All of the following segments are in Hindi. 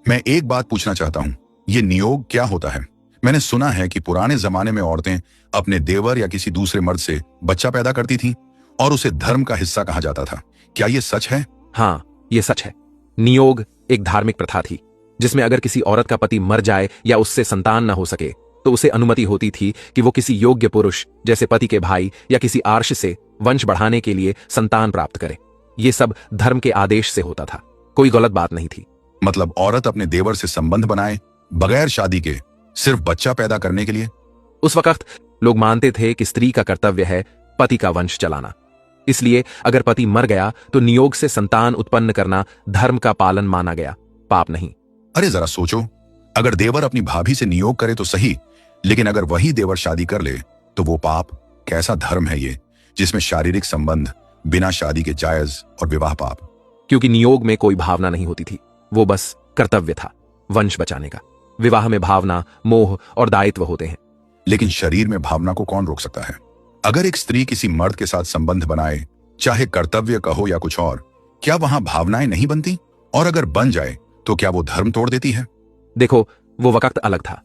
मैं एक बात पूछना चाहता हूँ, ये नियोग क्या होता है? मैंने सुना है कि पुराने जमाने में औरतें अपने देवर या किसी दूसरे मर्द से बच्चा पैदा करती थीं और उसे धर्म का हिस्सा कहा जाता था। क्या ये सच है? हाँ, ये सच है। नियोग एक धार्मिक प्रथा थी जिसमें अगर किसी औरत का पति मर जाए या उससे संतान न हो सके तो उसे अनुमति होती थी कि वो किसी योग्य पुरुष जैसे पति के भाई या किसी आर्ष से वंश बढ़ाने के लिए संतान प्राप्त करे। ये सब धर्म के आदेश से होता था, कोई गलत बात नहीं थी। मतलब औरत अपने देवर से संबंध बनाए बगैर शादी के सिर्फ बच्चा पैदा करने के लिए? उस वक्त लोग मानते थे कि स्त्री का कर्तव्य है पति का वंश चलाना। इसलिए अगर पति मर गया तो नियोग से संतान उत्पन्न करना धर्म का पालन माना गया, पाप नहीं। अरे जरा सोचो, अगर देवर अपनी भाभी से नियोग करे तो सही, लेकिन अगर वही देवर शादी कर ले तो वो पाप। कैसा धर्म है ये जिसमें शारीरिक संबंध बिना शादी के जायज और विवाह पाप? क्योंकि नियोग में कोई भावना नहीं होती थी, वो बस कर्तव्य था वंश बचाने का। विवाह में भावना, मोह और दायित्व होते हैं। लेकिन शरीर में भावना को कौन रोक सकता है? अगर एक स्त्री किसी मर्द के साथ संबंध बनाए, चाहे कर्तव्य कहो या कुछ और, क्या वहां भावनाएं नहीं बनती? और अगर बन जाए तो क्या वो धर्म तोड़ देती है? देखो, वो वक्त अलग था।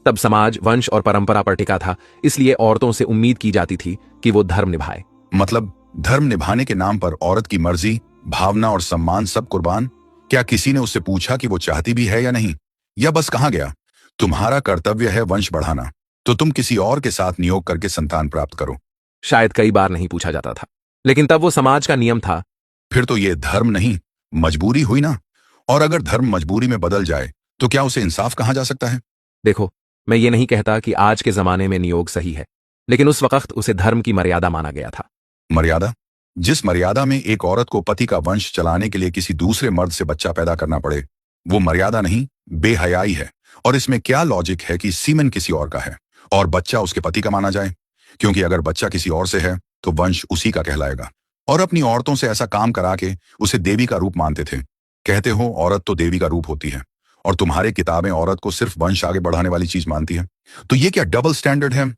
तब समाज वंश और परंपरा पर टिका था, इसलिए औरतों से उम्मीद की जाती थी कि वो धर्म निभाए। मतलब धर्म निभाने के नाम पर औरत की मर्जी, भावना और सम्मान सब कुर्बान? क्या किसी ने उससे पूछा कि वो चाहती भी है या नहीं? या बस कहा गया तुम्हारा कर्तव्य है वंश बढ़ाना, तो तुम किसी और के साथ नियोग करके संतान प्राप्त करो? शायद कई बार नहीं पूछा जाता था, लेकिन तब वो समाज का नियम था। फिर तो ये धर्म नहीं, मजबूरी हुई ना? और अगर धर्म मजबूरी में बदल जाए तो क्या उसे इंसाफ कहा जा सकता है? देखो, मैं ये नहीं कहता कि आज के जमाने में नियोग सही है, लेकिन उस वक्त उसे धर्म की मर्यादा माना गया था। मर्यादा? जिस मर्यादा में एक औरत को पति का वंश चलाने के लिए किसी दूसरे मर्द से बच्चा पैदा करना पड़े, वो मर्यादा नहीं, बेहयाई है। और इसमें क्या लॉजिक है कि सीमेन किसी और का है और बच्चा उसके पति का माना जाए? क्योंकि अगर बच्चा किसी और से है तो वंश उसी का कहलाएगा। और अपनी औरतों से ऐसा काम करा के उसे देवी का रूप मानते थे। कहते हो औरत तो देवी का रूप होती है, और तुम्हारे किताबें औरत को सिर्फ वंश आगे बढ़ाने वाली चीज मानती है। तो ये क्या डबल स्टैंडर्ड है?